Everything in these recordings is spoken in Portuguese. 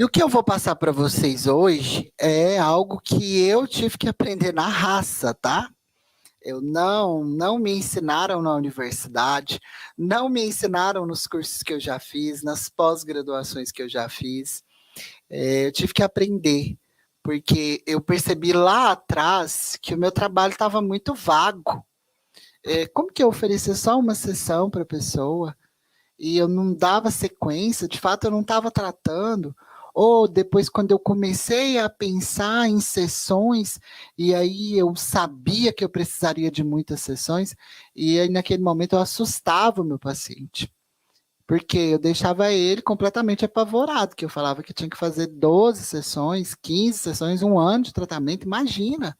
E o que eu vou passar para vocês hoje é algo que eu tive que aprender na raça, tá? Eu não me ensinaram na universidade, não me ensinaram nos cursos que eu já fiz, nas pós-graduações que eu já fiz. Eu tive que aprender, porque eu percebi lá atrás que o meu trabalho estava muito vago. Como que eu oferecia só uma sessão para a pessoa? E eu não dava sequência, de fato eu não estava tratando, ou depois quando eu comecei a pensar em sessões, e aí eu sabia que eu precisaria de muitas sessões, e aí naquele momento eu assustava o meu paciente, porque eu deixava ele completamente apavorado, que eu falava que tinha que fazer 12 sessões, 15 sessões, um ano de tratamento, imagina.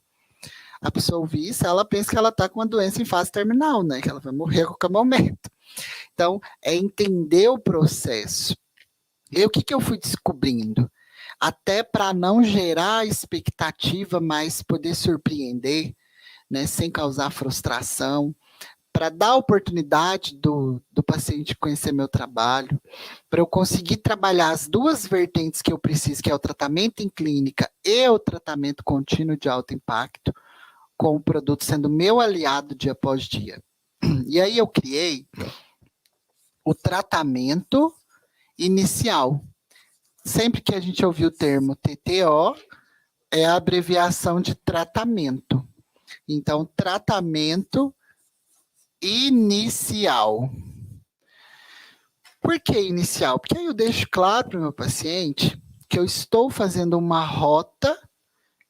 A pessoa ouvir isso, ela pensa que ela está com uma doença em fase terminal, né? Que ela vai morrer a qualquer momento. Então, é entender o processo. E o que eu fui descobrindo? Até para não gerar expectativa, mas poder surpreender, né, sem causar frustração, para dar a oportunidade do paciente conhecer meu trabalho, para eu conseguir trabalhar as duas vertentes que eu preciso, que é o tratamento em clínica e o tratamento contínuo de alto impacto, com o produto sendo meu aliado dia após dia. E aí eu criei o tratamento inicial. Sempre que a gente ouvir o termo TTO, é a abreviação de tratamento. Então, tratamento inicial. Por que inicial? Porque aí eu deixo claro para o meu paciente que eu estou fazendo uma rota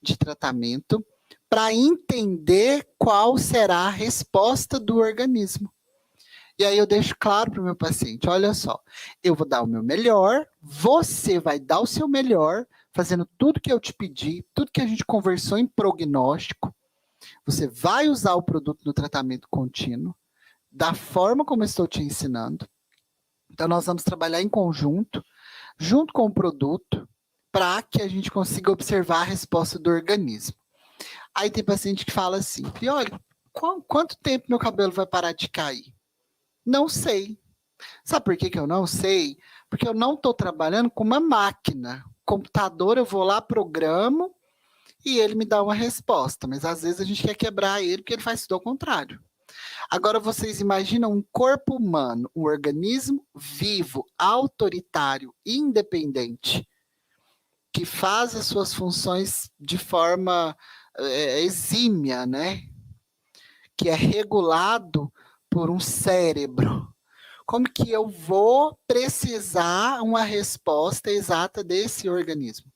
de tratamento para entender qual será a resposta do organismo. E aí eu deixo claro para o meu paciente, olha só, eu vou dar o meu melhor, você vai dar o seu melhor, fazendo tudo que eu te pedi, tudo que a gente conversou em prognóstico, você vai usar o produto no tratamento contínuo, da forma como eu estou te ensinando. Então nós vamos trabalhar em conjunto, junto com o produto, para que a gente consiga observar a resposta do organismo. Aí tem paciente que fala assim, olha, quanto tempo meu cabelo vai parar de cair? Não sei. Sabe por que eu não sei? Porque eu não estou trabalhando com uma máquina. Computador, eu vou lá, programo e ele me dá uma resposta. Mas às vezes a gente quer quebrar ele porque ele faz tudo ao contrário. Agora vocês imaginam um corpo humano, um organismo vivo, autoritário, independente, que faz as suas funções de forma exímia, né? Que é regulado por um cérebro. Como que eu vou precisar uma resposta exata desse organismo?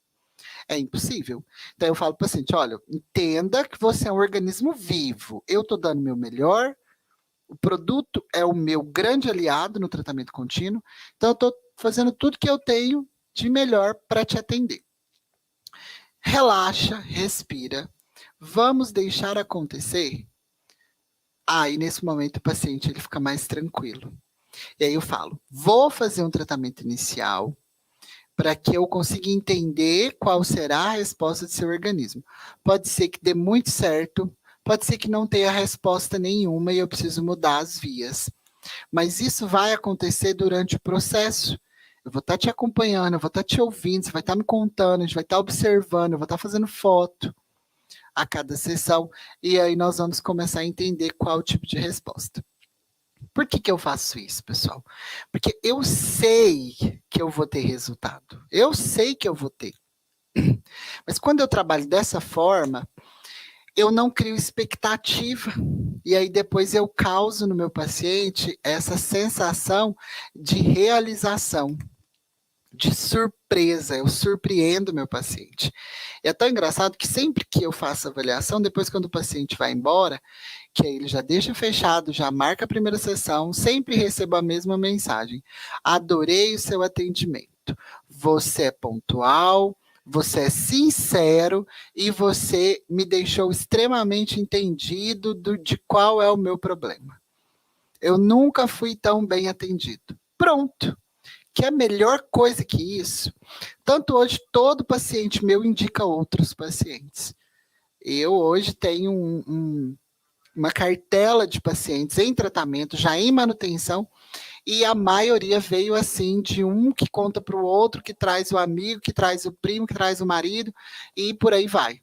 É impossível. Então eu falo para o paciente, olha, entenda que você é um organismo vivo. Eu estou dando o meu melhor, o produto é o meu grande aliado no tratamento contínuo, então eu estou fazendo tudo que eu tenho de melhor para te atender. Relaxa, respira. Vamos deixar acontecer? E nesse momento o paciente ele fica mais tranquilo. E aí eu falo, vou fazer um tratamento inicial para que eu consiga entender qual será a resposta do seu organismo. Pode ser que dê muito certo, pode ser que não tenha resposta nenhuma e eu preciso mudar as vias. Mas isso vai acontecer durante o processo. Eu vou estar te acompanhando, eu vou estar te ouvindo, você vai estar me contando, a gente vai estar observando, eu vou estar fazendo foto a cada sessão, e aí nós vamos começar a entender qual o tipo de resposta. Por que eu faço isso, pessoal? Porque eu sei que eu vou ter resultado. Eu sei que eu vou ter. Mas quando eu trabalho dessa forma, eu não crio expectativa. E aí depois eu causo no meu paciente essa sensação de realização, de surpresa. Eu surpreendo o meu paciente. E é tão engraçado que sempre que eu faço avaliação, depois quando o paciente vai embora, que aí ele já deixa fechado, já marca a primeira sessão, sempre recebo a mesma mensagem. Adorei o seu atendimento. Você é pontual, você é sincero e você me deixou extremamente entendido de qual é o meu problema. Eu nunca fui tão bem atendido. Pronto. Que é a melhor coisa que isso. Tanto hoje, todo paciente meu indica outros pacientes. Eu hoje tenho uma cartela de pacientes em tratamento, já em manutenção, e a maioria veio assim, de um que conta para o outro, que traz o amigo, que traz o primo, que traz o marido, e por aí vai.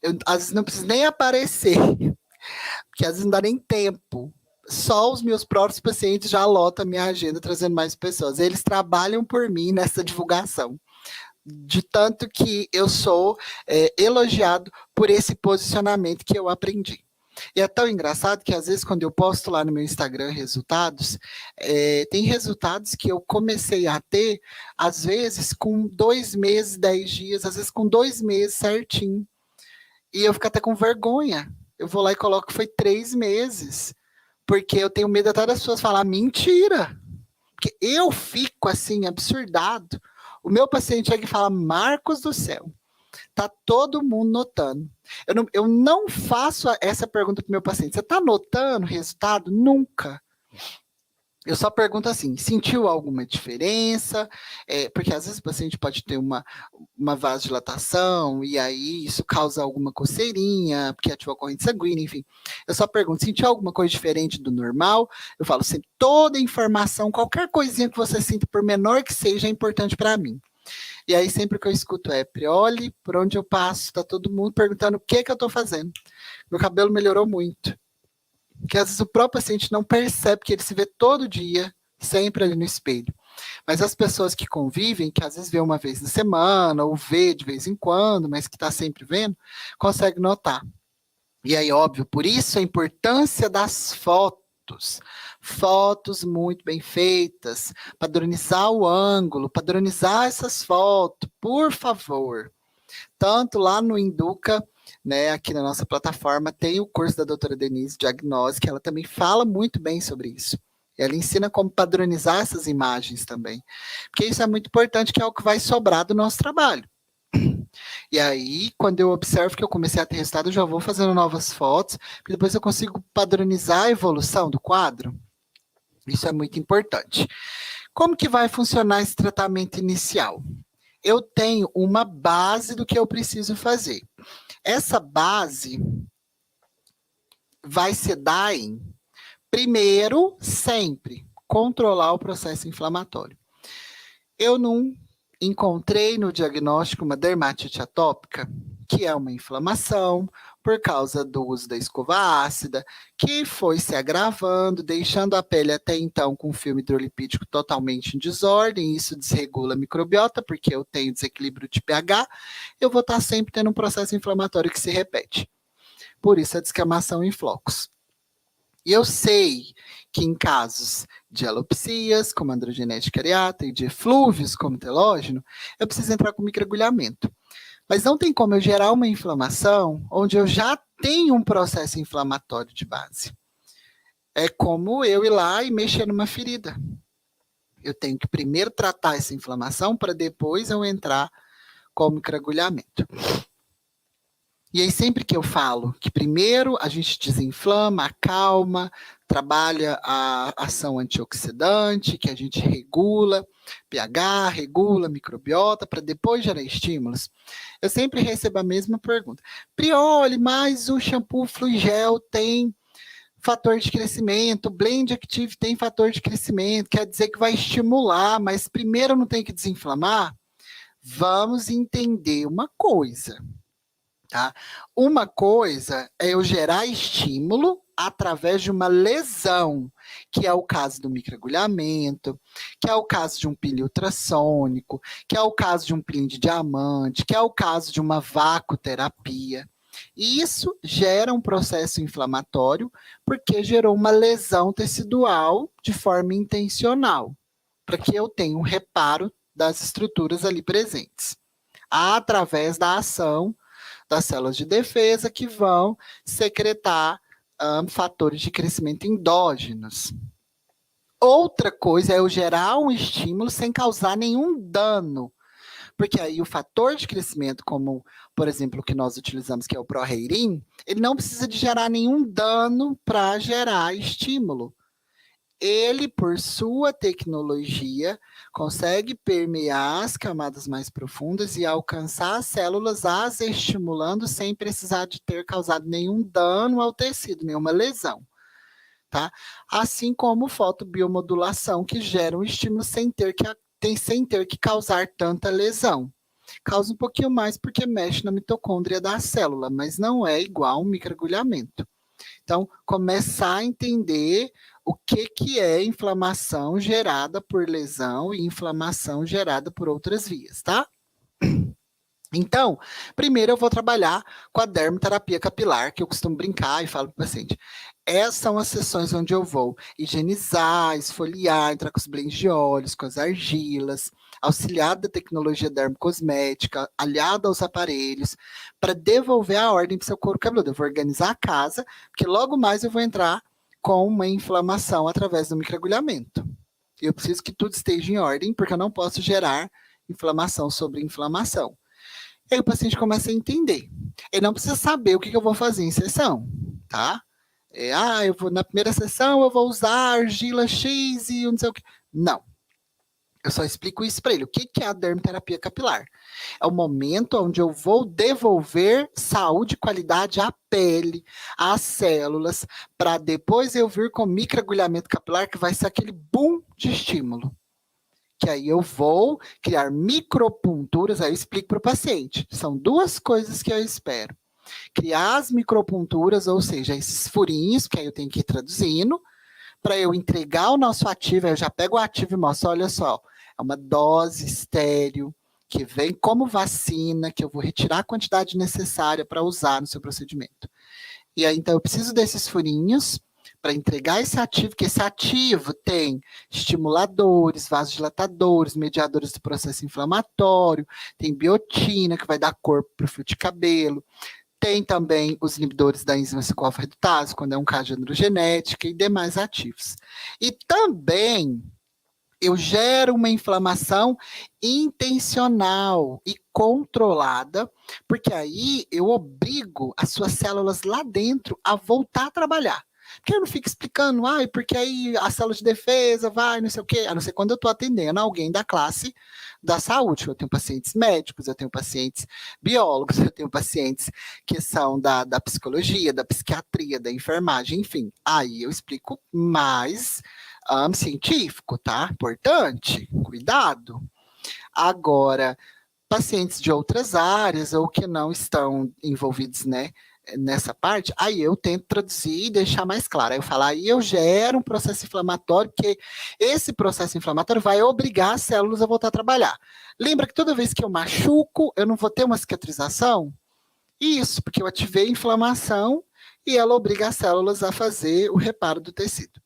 Eu, às vezes, não preciso nem aparecer, porque às vezes não dá nem tempo. Só os meus próprios pacientes já lotam a minha agenda, trazendo mais pessoas. Eles trabalham por mim nessa divulgação. De tanto que eu sou elogiado por esse posicionamento que eu aprendi. E é tão engraçado que às vezes quando eu posto lá no meu Instagram resultados, tem resultados que eu comecei a ter, às vezes com 2 meses, 10 dias, às vezes com 2 meses certinho. E eu fico até com vergonha. Eu vou lá e coloco que foi 3 meses. Porque eu tenho medo até das pessoas falar mentira. Porque eu fico assim, absurdado. O meu paciente chega e fala, Marcos do céu, tá todo mundo notando. Eu não faço essa pergunta pro meu paciente. Você tá notando o resultado? Nunca. Eu só pergunto assim, sentiu alguma diferença? Porque às vezes o paciente pode ter uma vasodilatação e aí isso causa alguma coceirinha, porque ativa a corrente sanguínea, enfim. Eu só pergunto, sentiu alguma coisa diferente do normal? Eu falo sempre, toda informação, qualquer coisinha que você sinta, por menor que seja, é importante para mim. E aí sempre que eu escuto é, Prioli, por onde eu passo, tá todo mundo perguntando o que eu tô fazendo. Meu cabelo melhorou muito. Porque às vezes o próprio paciente não percebe que ele se vê todo dia, sempre ali no espelho. Mas as pessoas que convivem, que às vezes vê uma vez na semana, ou vê de vez em quando, mas que está sempre vendo, consegue notar. E aí, óbvio, por isso a importância das fotos. Fotos muito bem feitas, padronizar o ângulo, padronizar essas fotos, por favor. Tanto lá no Induca, né, aqui na nossa plataforma, tem o curso da doutora Denise Diagnóstica, ela também fala muito bem sobre isso. Ela ensina como padronizar essas imagens também. Porque isso é muito importante, que é o que vai sobrar do nosso trabalho. E aí, quando eu observo que eu comecei a ter resultado, eu já vou fazendo novas fotos, porque depois eu consigo padronizar a evolução do quadro. Isso é muito importante. Como que vai funcionar esse tratamento inicial? Eu tenho uma base do que eu preciso fazer. Essa base vai se dar em, primeiro, sempre, controlar o processo inflamatório. Eu não encontrei no diagnóstico uma dermatite atópica, que é uma inflamação por causa do uso da escova ácida, que foi se agravando, deixando a pele até então com filme hidrolipídico totalmente em desordem, isso desregula a microbiota, porque eu tenho desequilíbrio de pH, eu vou estar sempre tendo um processo inflamatório que se repete. Por isso a descamação em flocos. E eu sei que em casos de alopecias, como androgenética areata, e de eflúvios, como telógeno, eu preciso entrar com microagulhamento. Mas não tem como eu gerar uma inflamação onde eu já tenho um processo inflamatório de base. É como eu ir lá e mexer numa ferida. Eu tenho que primeiro tratar essa inflamação para depois eu entrar com o microagulhamento. E aí, sempre que eu falo que primeiro a gente desinflama, acalma, trabalha a ação antioxidante, que a gente regula pH, regula microbiota, para depois gerar estímulos, eu sempre recebo a mesma pergunta. Prioli, mas o shampoo Fluigel tem fator de crescimento, o Blend Active tem fator de crescimento, quer dizer que vai estimular, mas primeiro não tem que desinflamar? Vamos entender uma coisa. Tá? Uma coisa é eu gerar estímulo através de uma lesão, que é o caso do microagulhamento, que é o caso de um peeling ultrassônico, que é o caso de um peeling de diamante, que é o caso de uma vacoterapia. E isso gera um processo inflamatório porque gerou uma lesão tecidual de forma intencional, para que eu tenha um reparo das estruturas ali presentes, através da ação das células de defesa que vão secretar fatores de crescimento endógenos. Outra coisa é eu gerar um estímulo sem causar nenhum dano, porque aí o fator de crescimento, como, por exemplo, o que nós utilizamos, que é o Proreirin, ele não precisa de gerar nenhum dano para gerar estímulo. Ele, por sua tecnologia, consegue permear as camadas mais profundas e alcançar as células, as estimulando sem precisar de ter causado nenhum dano ao tecido, nenhuma lesão. tá? Assim como fotobiomodulação, que gera um estímulo sem ter que causar tanta lesão. Causa um pouquinho mais porque mexe na mitocôndria da célula, mas não é igual um microagulhamento. Então, começar a entender o que é inflamação gerada por lesão e inflamação gerada por outras vias, tá? Então, primeiro eu vou trabalhar com a dermoterapia capilar, que eu costumo brincar e falo para o paciente. Essas são as sessões onde eu vou higienizar, esfoliar, entrar com os blends de óleos, com as argilas, auxiliado da tecnologia dermocosmética, aliado aos aparelhos, para devolver a ordem para o seu couro cabeludo. Eu vou organizar a casa, porque logo mais eu vou entrar com uma inflamação através do microagulhamento. Eu preciso que tudo esteja em ordem, porque eu não posso gerar inflamação sobre inflamação. Aí o paciente começa a entender. Ele não precisa saber o que eu vou fazer em sessão, tá? Eu vou na primeira sessão, eu vou usar argila X e não sei o que. Não. Eu só explico isso para ele. O que é a dermoterapia capilar? É o momento onde eu vou devolver saúde e qualidade à pele, às células, para depois eu vir com microagulhamento capilar, que vai ser aquele boom de estímulo. Que aí eu vou criar micropunturas, aí eu explico para o paciente. São duas coisas que eu espero. Criar as micropunturas, ou seja, esses furinhos, que aí eu tenho que ir traduzindo, para eu entregar o nosso ativo, aí eu já pego o ativo e mostro, olha só, é uma dose estéril, que vem como vacina, que eu vou retirar a quantidade necessária para usar no seu procedimento. E aí, então, eu preciso desses furinhos, para entregar esse ativo, que esse ativo tem estimuladores, vasodilatadores, mediadores do processo inflamatório, tem biotina, que vai dar corpo para o fio de cabelo, tem também os inibidores da enzima 5-alfa-redutase, quando é um caso de androgenética, e demais ativos. E também eu gero uma inflamação intencional e controlada, porque aí eu obrigo as suas células lá dentro a voltar a trabalhar. Porque eu não fico explicando, porque aí a célula de defesa vai, não sei o quê, a não ser quando eu estou atendendo alguém da classe da saúde. Eu tenho pacientes médicos, eu tenho pacientes biólogos, eu tenho pacientes que são da psicologia, da psiquiatria, da enfermagem, enfim. Aí eu explico mais científico, tá? Importante, cuidado. Agora, pacientes de outras áreas ou que não estão envolvidos, né, nessa parte, aí eu tento traduzir e deixar mais claro. Aí eu falo, aí eu gero um processo inflamatório, porque esse processo inflamatório vai obrigar as células a voltar a trabalhar. Lembra que toda vez que eu machuco, eu não vou ter uma cicatrização? Isso, porque eu ativei a inflamação e ela obriga as células a fazer o reparo do tecido.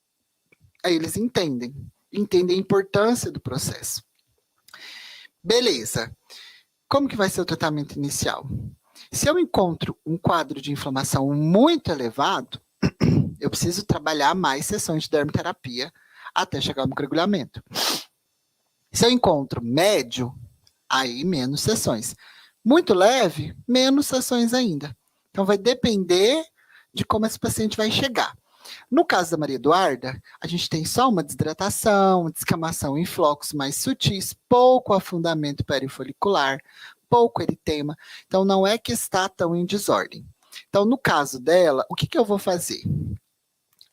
Aí eles entendem a importância do processo. Beleza. Como que vai ser o tratamento inicial? Se eu encontro um quadro de inflamação muito elevado, eu preciso trabalhar mais sessões de dermoterapia até chegar ao microagulhamento. Se eu encontro médio, aí menos sessões. Muito leve, menos sessões ainda. Então vai depender de como esse paciente vai chegar. No caso da Maria Eduarda, a gente tem só uma desidratação, descamação em flocos mais sutis, pouco afundamento perifolicular, pouco eritema. Então, não é que está tão em desordem. Então, no caso dela, o que eu vou fazer?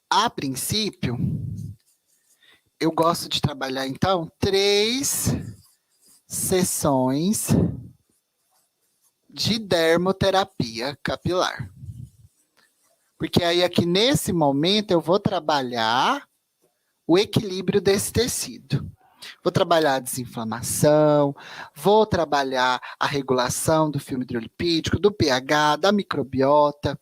A princípio, eu gosto de trabalhar, então, 3 sessões de dermoterapia capilar. Porque aí aqui nesse momento eu vou trabalhar o equilíbrio desse tecido. Vou trabalhar a desinflamação, vou trabalhar a regulação do filme hidrolipídico, do pH, da microbiota,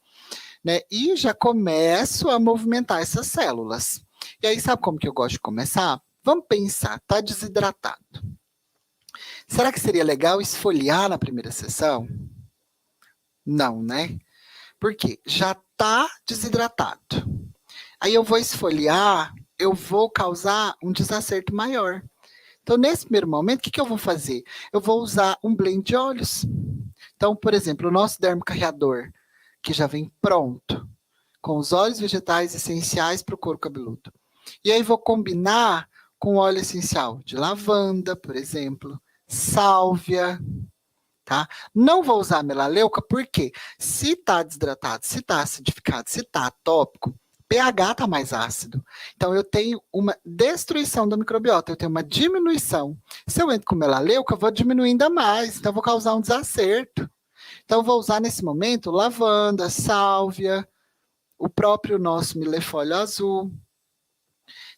né? E já começo a movimentar essas células. E aí, sabe como que eu gosto de começar? Vamos pensar, tá desidratado. Será que seria legal esfoliar na primeira sessão? Não, né? Por quê? Já está desidratado. Aí eu vou esfoliar, eu vou causar um desacerto maior. Então, nesse primeiro momento, o que eu vou fazer? Eu vou usar um blend de óleos. Então, por exemplo, o nosso dermocarreador, que já vem pronto, com os óleos vegetais essenciais para o couro cabeludo. E aí vou combinar com óleo essencial de lavanda, por exemplo, sálvia, tá? Não vou usar melaleuca porque se está desidratado, se está acidificado, se está atópico, pH está mais ácido. Então, eu tenho uma destruição da microbiota, eu tenho uma diminuição. Se eu entro com melaleuca, eu vou diminuir ainda mais, então eu vou causar um desacerto. Então, eu vou usar nesse momento lavanda, sálvia, o próprio nosso milefólio azul,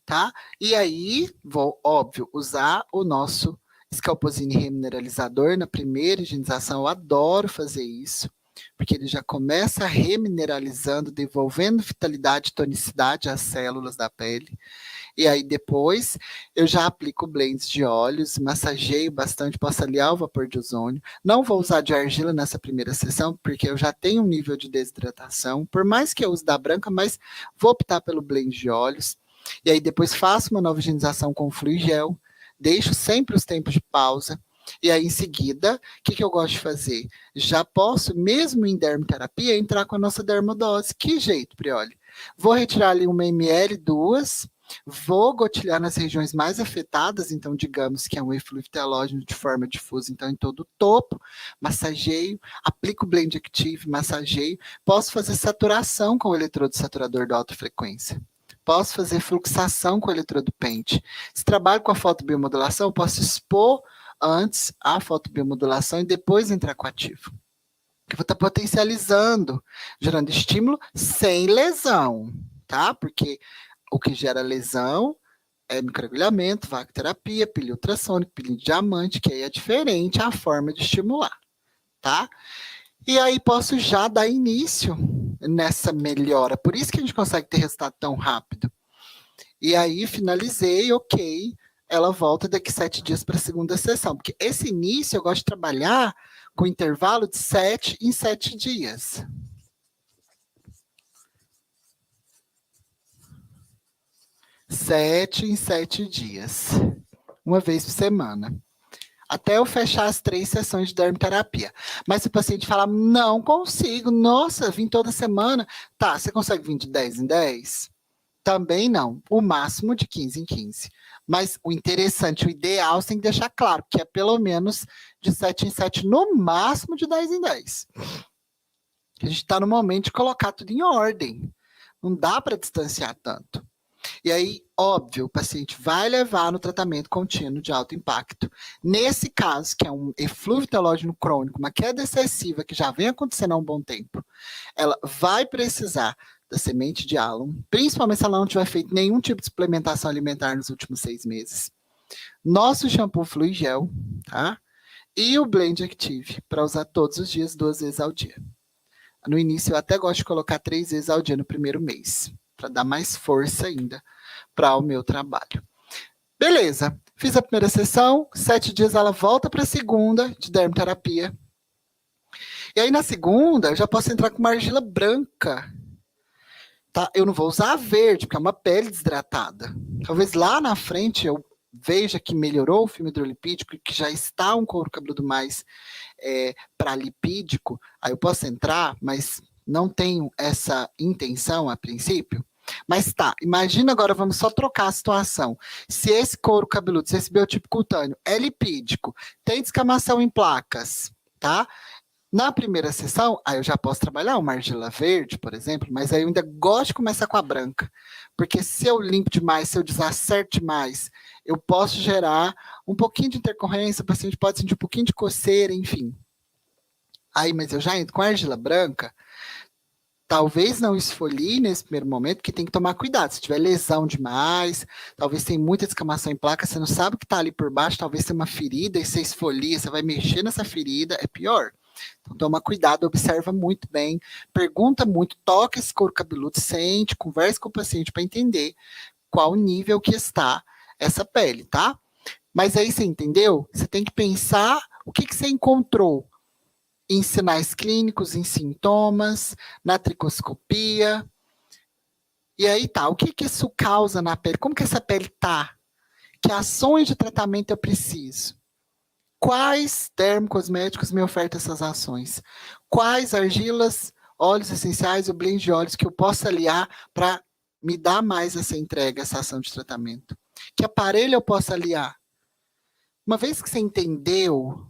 tá? E aí, vou, óbvio, usar o nosso Scalposine remineralizador na primeira higienização. Eu adoro fazer isso, porque ele já começa remineralizando, devolvendo vitalidade e tonicidade às células da pele. E aí depois eu já aplico blends de óleos, massageio bastante, posso aliar o vapor de ozônio. Não vou usar de argila nessa primeira sessão, porque eu já tenho um nível de desidratação. Por mais que eu use da branca, mas vou optar pelo blend de óleos. E aí depois faço uma nova higienização com Fluigel, deixo sempre os tempos de pausa. E aí, em seguida, o que eu gosto de fazer? Já posso, mesmo em dermoterapia, entrar com a nossa dermodose. Que jeito, Prioli? Vou retirar ali 1 ml, 2, vou gotilhar nas regiões mais afetadas, então digamos que é um eflúvio telógeno de forma difusa, então em todo o topo, massageio, aplico o Blend Active, massageio, posso fazer saturação com o eletrodo saturador da alta frequência. Posso fazer fluxação com o eletrodo pente. Se trabalho com a fotobiomodulação, posso expor antes a fotobiomodulação e depois entrar com o ativo. Eu vou estar potencializando, gerando estímulo sem lesão, tá? Porque o que gera lesão é microagulhamento, vagoterapia, pilha ultrassônica, pilha de diamante, que aí é diferente a forma de estimular, tá? E aí posso já dar início nessa melhora. Por isso que a gente consegue ter resultado tão rápido. E aí finalizei, ok, ela volta daqui 7 dias para a segunda sessão. Porque esse início eu gosto de trabalhar com intervalo de 7 em 7 dias. 7 em 7 dias. Uma vez por semana. Até eu fechar as 3 sessões de dermoterapia. Mas se o paciente falar, não consigo, nossa, vim toda semana. Tá, você consegue vir de 10 em 10? Também não, o máximo de 15 em 15. Mas o interessante, o ideal, você tem que deixar claro, que é pelo menos de 7 em 7, no máximo de 10 em 10. A gente está no momento de colocar tudo em ordem. Não dá para distanciar tanto. E aí, óbvio, o paciente vai levar no tratamento contínuo de alto impacto. Nesse caso, que é um eflúvio telógeno crônico, uma queda excessiva que já vem acontecendo há um bom tempo, ela vai precisar da semente de álon, principalmente se ela não tiver feito nenhum tipo de suplementação alimentar nos últimos 6 meses. Nosso shampoo Fluigel, tá? E o Blend Active, para usar todos os dias, 2 vezes ao dia. No início, eu até gosto de colocar 3 vezes ao dia no primeiro mês, para dar mais força ainda para o meu trabalho. Beleza, fiz a primeira sessão, 7 dias ela volta para a segunda de dermoterapia. E aí na segunda, eu já posso entrar com uma argila branca. Tá? Eu não vou usar a verde, porque é uma pele desidratada. Talvez lá na frente eu veja que melhorou o filme hidrolipídico e que já está um couro cabeludo mais para lipídico, aí eu posso entrar, mas não tenho essa intenção a princípio. Mas tá, imagina agora, vamos só trocar a situação. Se esse couro cabeludo, se esse biotipo cutâneo é lipídico, tem descamação em placas, tá? Na primeira sessão, aí eu já posso trabalhar uma argila verde, por exemplo, mas aí eu ainda gosto de começar com a branca, porque se eu limpo demais, se eu desacerto demais, eu posso gerar um pouquinho de intercorrência, o paciente pode sentir um pouquinho de coceira, enfim. Aí, mas eu já entro com a argila branca, talvez não esfolie nesse primeiro momento, porque tem que tomar cuidado. Se tiver lesão demais, talvez tenha muita descamação em placa, você não sabe o que está ali por baixo, talvez tenha uma ferida e você esfolia, você vai mexer nessa ferida, é pior. Então toma cuidado, observa muito bem, pergunta muito, toca esse couro cabeludo, sente, conversa com o paciente para entender qual o nível que está essa pele, tá? Mas aí você entendeu? Você tem que pensar o que você encontrou em sinais clínicos, em sintomas, na tricoscopia. E aí tá, o que isso causa na pele? Como que essa pele tá? Que ações de tratamento eu preciso? Quais dermocosméticos me ofertam essas ações? Quais argilas, óleos essenciais ou blend de óleos que eu possa aliar para me dar mais essa entrega, essa ação de tratamento? Que aparelho eu posso aliar? Uma vez que você entendeu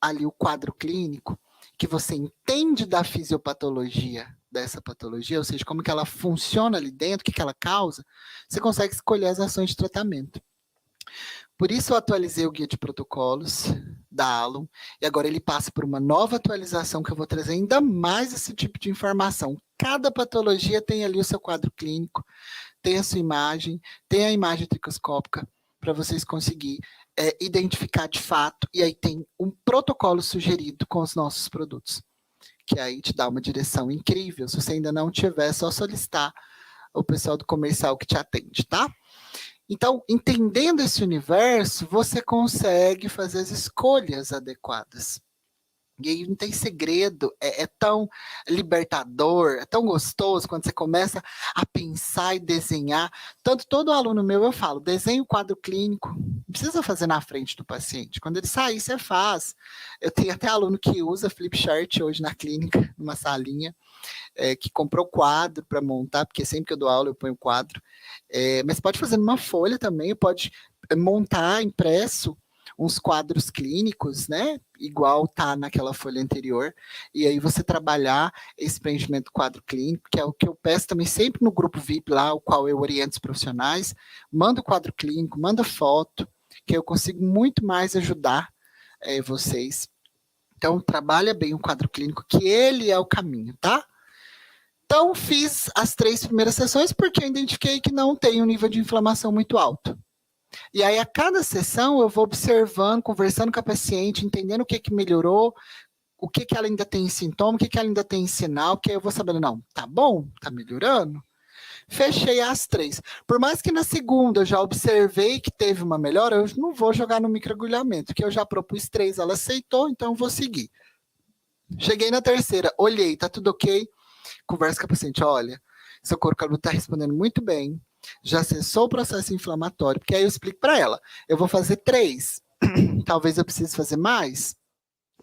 ali o quadro clínico, que você entende da fisiopatologia dessa patologia, ou seja, como que ela funciona ali dentro, o que ela causa, você consegue escolher as ações de tratamento. Por isso eu atualizei o guia de protocolos da Alum, e agora ele passa por uma nova atualização que eu vou trazer ainda mais esse tipo de informação. Cada patologia tem ali o seu quadro clínico, tem a sua imagem, tem a imagem tricoscópica, para vocês conseguirem identificar de fato, e aí tem um protocolo sugerido com os nossos produtos, que aí te dá uma direção incrível. Se você ainda não tiver, é só solicitar o pessoal do comercial que te atende, tá? Então, entendendo esse universo, você consegue fazer as escolhas adequadas. E aí não tem segredo, é tão libertador, é tão gostoso quando você começa a pensar e desenhar. Tanto todo aluno meu eu falo, desenha o quadro clínico, não precisa fazer na frente do paciente. Quando ele sair, você faz. Eu tenho até aluno que usa flipchart hoje na clínica, numa salinha, que comprou quadro para montar, porque sempre que eu dou aula eu ponho quadro. Mas pode fazer numa folha também, pode montar impresso uns quadros clínicos, né? Igual tá naquela folha anterior, e aí você trabalhar esse preenchimento quadro clínico, que é o que eu peço também sempre no grupo VIP lá, o qual eu oriento os profissionais, manda o quadro clínico, manda foto, que eu consigo muito mais ajudar vocês. Então, trabalha bem o quadro clínico, que ele é o caminho, tá? Então, fiz as 3 primeiras sessões porque eu identifiquei que não tem um nível de inflamação muito alto. E aí, a cada sessão, eu vou observando, conversando com a paciente, entendendo o que melhorou, o que ela ainda tem em sintoma, o que ela ainda tem em sinal, que aí eu vou sabendo, não, tá bom, tá melhorando. Fechei as 3. Por mais que na segunda eu já observei que teve uma melhora, eu não vou jogar no microagulhamento, que eu já propus 3, ela aceitou, então eu vou seguir. Cheguei na terceira, olhei, tá tudo ok? Conversa com a paciente, olha, seu couro cabeludo está respondendo muito bem, já cessou o processo inflamatório, porque aí eu explico para ela, eu vou fazer 3, talvez eu precise fazer mais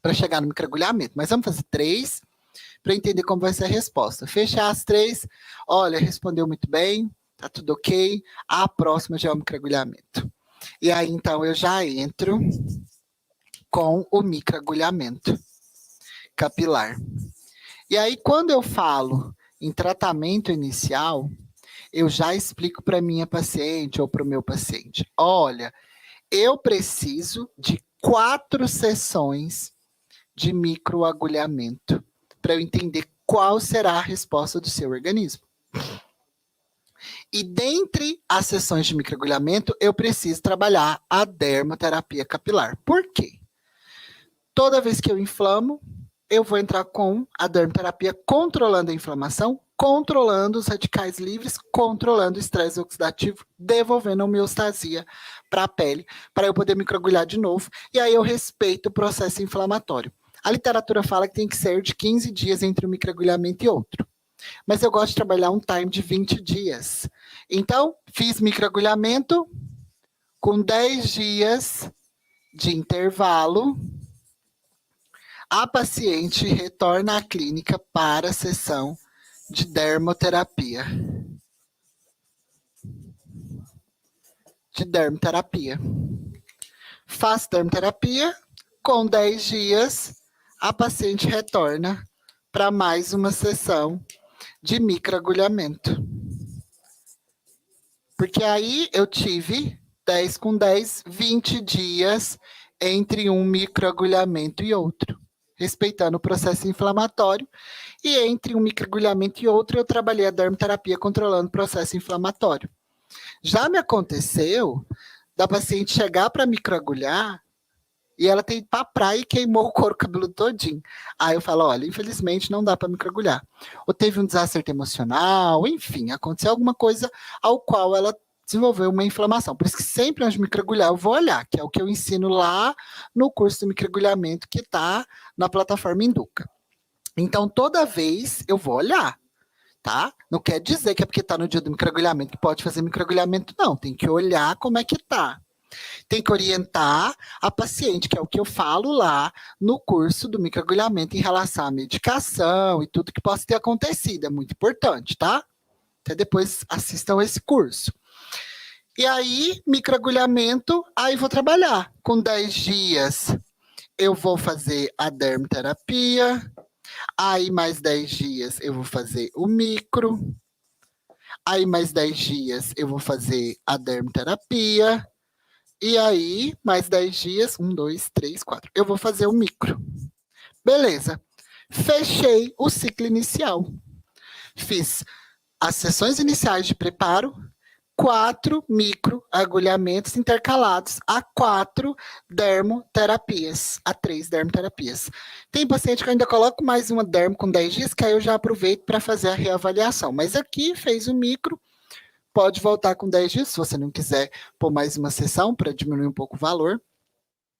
para chegar no microagulhamento, mas vamos fazer 3 para entender como vai ser a resposta. Fechar as 3, olha, respondeu muito bem, tá tudo ok, a próxima já é o microagulhamento. E aí, então, eu já entro com o microagulhamento capilar. E aí, quando eu falo em tratamento inicial, eu já explico para minha paciente ou para o meu paciente, olha, eu preciso de 4 sessões de microagulhamento para eu entender qual será a resposta do seu organismo. E dentre as sessões de microagulhamento, eu preciso trabalhar a dermoterapia capilar. Por quê? Toda vez que eu inflamo, eu vou entrar com a dermoterapia controlando a inflamação, controlando os radicais livres, controlando o estresse oxidativo, devolvendo a homeostasia para a pele, para eu poder microagulhar de novo, e aí eu respeito o processo inflamatório. A literatura fala que tem que ser de 15 dias entre um microagulhamento e outro, mas eu gosto de trabalhar um time de 20 dias. Então, fiz microagulhamento com 10 dias de intervalo, a paciente retorna à clínica para a sessão de dermoterapia. Faz dermoterapia, com 10 dias, a paciente retorna para mais uma sessão de microagulhamento. Porque aí eu tive 10 com 10, 20 dias entre um microagulhamento e outro, respeitando o processo inflamatório, e entre um microagulhamento e outro eu trabalhei a dermoterapia controlando o processo inflamatório. Já me aconteceu da paciente chegar para microagulhar e ela tem ido para a praia e queimou o couro cabeludo todinho. Aí eu falo, olha, infelizmente não dá para microagulhar. Ou teve um desacerto emocional, enfim, aconteceu alguma coisa ao qual ela desenvolveu uma inflamação. Por isso que sempre antes de microagulhar eu vou olhar, que é o que eu ensino lá no curso de microagulhamento que está na plataforma Induca. Então, toda vez eu vou olhar, tá? Não quer dizer que é porque está no dia do microagulhamento que pode fazer microagulhamento, não. Tem que olhar como é que tá. Tem que orientar a paciente, que é o que eu falo lá no curso do microagulhamento em relação à medicação e tudo que possa ter acontecido. É muito importante, tá? Até depois assistam esse curso. E aí, microagulhamento, aí vou trabalhar. Com 10 dias, eu vou fazer a dermoterapia. Aí, mais 10 dias, eu vou fazer o micro. Aí, mais 10 dias, eu vou fazer a dermoterapia. E aí, mais 10 dias, 1, 2, 3, 4, eu vou fazer o micro. Beleza. Fechei o ciclo inicial. Fiz as sessões iniciais de preparo, 4 microagulhamentos intercalados a 4 dermoterapias, a 3 dermoterapias. Tem paciente que eu ainda coloco mais uma dermo com 10 dias, que aí eu já aproveito para fazer a reavaliação. Mas aqui fez o micro, pode voltar com 10 dias, se você não quiser pôr mais uma sessão para diminuir um pouco o valor.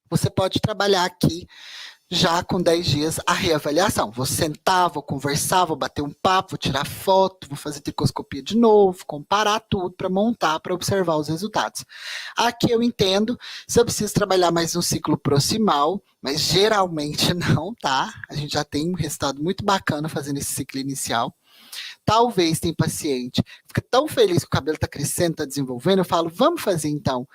Você pode trabalhar aqui já com 10 dias a reavaliação. Vou sentar, vou conversar, vou bater um papo, vou tirar foto, vou fazer tricoscopia de novo, comparar tudo para montar, para observar os resultados. Aqui eu entendo se eu preciso trabalhar mais um ciclo proximal, mas geralmente não, tá? A gente já tem um resultado muito bacana fazendo esse ciclo inicial. Talvez tem paciente que fica tão feliz que o cabelo está crescendo, está desenvolvendo, eu falo, vamos fazer então,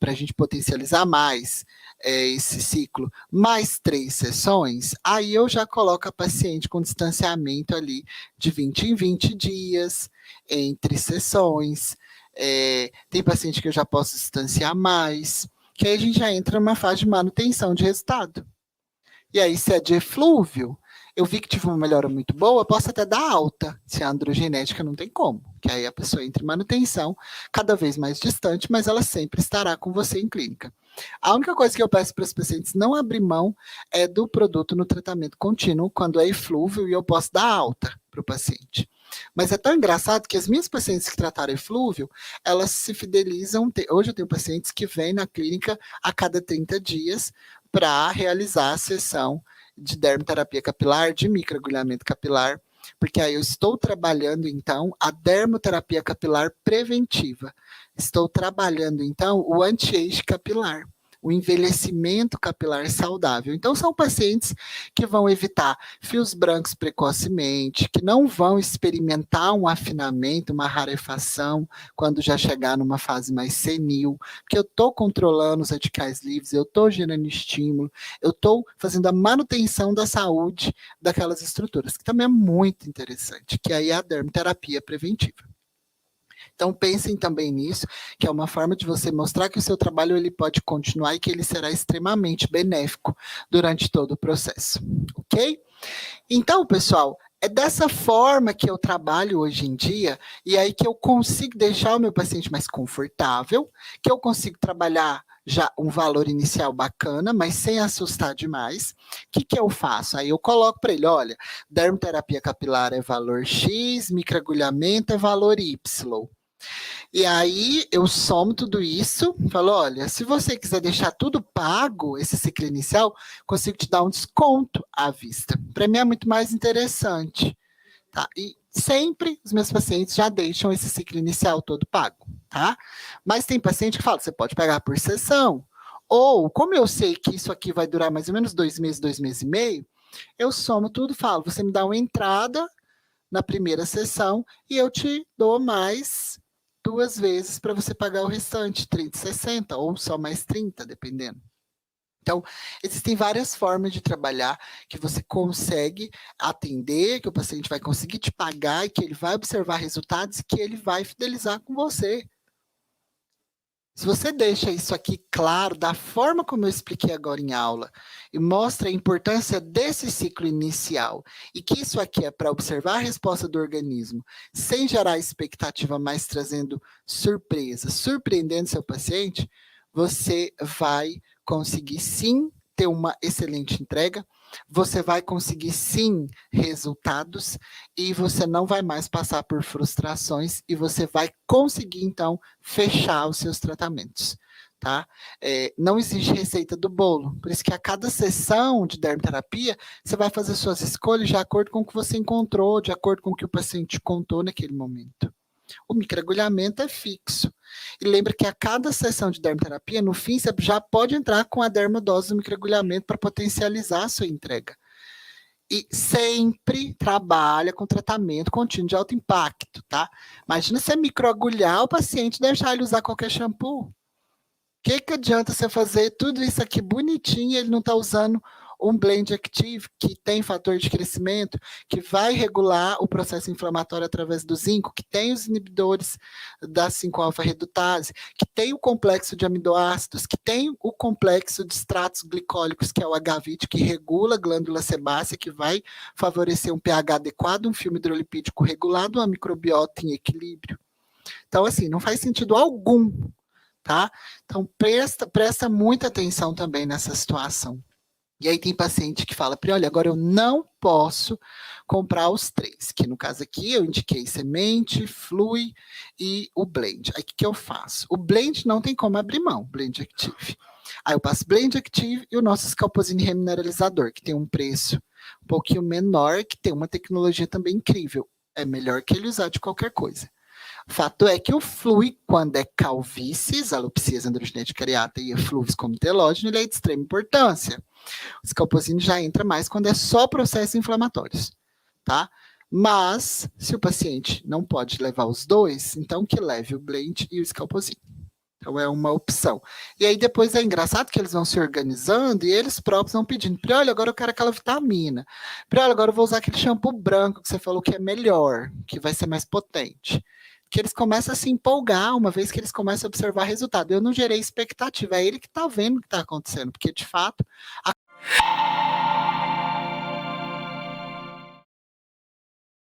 para a gente potencializar mais esse ciclo, mais 3 sessões, aí eu já coloco a paciente com distanciamento ali de 20 em 20 dias, entre sessões. Tem paciente que eu já posso distanciar mais, que aí a gente já entra numa fase de manutenção de resultado. E aí, se é de eflúvio, eu vi que tive uma melhora muito boa, eu posso até dar alta, se a androgenética não tem como, que aí a pessoa entra em manutenção, cada vez mais distante, mas ela sempre estará com você em clínica. A única coisa que eu peço para os pacientes não abrir mão é do produto no tratamento contínuo, quando é eflúvio, e eu posso dar alta para o paciente. Mas é tão engraçado que as minhas pacientes que trataram eflúvio, elas se fidelizam. Hoje eu tenho pacientes que vêm na clínica a cada 30 dias para realizar a sessão de dermoterapia capilar, de microagulhamento capilar, porque aí eu estou trabalhando, então, a dermoterapia capilar preventiva. Estou trabalhando, então, o anti-age capilar, o envelhecimento capilar saudável. Então, são pacientes que vão evitar fios brancos precocemente, que não vão experimentar um afinamento, uma rarefação, quando já chegar numa fase mais senil, porque eu estou controlando os radicais livres, eu estou gerando estímulo, eu estou fazendo a manutenção da saúde daquelas estruturas, que também é muito interessante, que aí é a dermoterapia preventiva. Então, pensem também nisso, que é uma forma de você mostrar que o seu trabalho ele pode continuar e que ele será extremamente benéfico durante todo o processo, ok? Então, pessoal, é dessa forma que eu trabalho hoje em dia, e aí que eu consigo deixar o meu paciente mais confortável, que eu consigo trabalhar já um valor inicial bacana, mas sem assustar demais. O que eu faço? Aí eu coloco para ele, olha, dermoterapia capilar é valor X, microagulhamento é valor Y. E aí eu somo tudo isso, falo, olha, se você quiser deixar tudo pago, esse ciclo inicial, consigo te dar um desconto à vista. Para mim é muito mais interessante, tá? E sempre os meus pacientes já deixam esse ciclo inicial todo pago, tá? Mas tem paciente que fala, você pode pagar por sessão, ou como eu sei que isso aqui vai durar mais ou menos 2 meses e meio, eu somo tudo, falo, você me dá uma entrada na primeira sessão e eu te dou mais 2 vezes para você pagar o restante, 30, 60, ou só mais 30, dependendo. Então, existem várias formas de trabalhar que você consegue atender, que o paciente vai conseguir te pagar e que ele vai observar resultados e que ele vai fidelizar com você. Se você deixa isso aqui claro, da forma como eu expliquei agora em aula, e mostra a importância desse ciclo inicial, e que isso aqui é para observar a resposta do organismo, sem gerar expectativa, mas trazendo surpresa, surpreendendo seu paciente, você vai conseguir sim ter uma excelente entrega, você vai conseguir sim resultados e você não vai mais passar por frustrações e você vai conseguir então fechar os seus tratamentos, tá? Não existe receita do bolo, por isso que a cada sessão de dermoterapia você vai fazer suas escolhas de acordo com o que você encontrou, de acordo com o que o paciente contou naquele momento. O microagulhamento é fixo. E lembra que a cada sessão de dermoterapia, no fim, você já pode entrar com a dermodose do microagulhamento para potencializar a sua entrega. E sempre trabalha com tratamento contínuo de alto impacto, tá? Imagina você microagulhar o paciente e deixar ele usar qualquer shampoo. O que adianta você fazer tudo isso aqui bonitinho e ele não está usando um blend active que tem fator de crescimento, que vai regular o processo inflamatório através do zinco, que tem os inibidores da 5-alfa-redutase, que tem o complexo de aminoácidos, que tem o complexo de extratos glicólicos, que é o H20, que regula a glândula sebácea, que vai favorecer um pH adequado, um filme hidrolipídico regulado, uma microbiota em equilíbrio. Então, assim, não faz sentido algum, tá? Então, presta muita atenção também nessa situação. E aí tem paciente que fala, olha, agora eu não posso comprar os 3, que no caso aqui eu indiquei semente, flui e o blend. Aí o que eu faço? O blend não tem como abrir mão, blend active. Aí eu passo blend active e o nosso Scalpozine remineralizador, que tem um preço um pouquinho menor, que tem uma tecnologia também incrível. É melhor que ele usar de qualquer coisa. Fato é que o flui, quando é calvícies, alopecia androgenética areata e eflúvios como telógeno, ele é de extrema importância. O Scalpozine já entra mais quando é só processos inflamatórios, tá? Mas, se o paciente não pode levar os dois, então que leve o blend e o Scalpozine. Então é uma opção. E aí depois é engraçado que eles vão se organizando e eles próprios vão pedindo, olha, agora eu quero aquela vitamina. Olha, agora eu vou usar aquele shampoo branco que você falou que é melhor, que vai ser mais potente. Que eles começam a se empolgar uma vez que eles começam a observar resultado. Eu não gerei expectativa, é ele que está vendo o que está acontecendo, porque de fato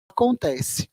acontece.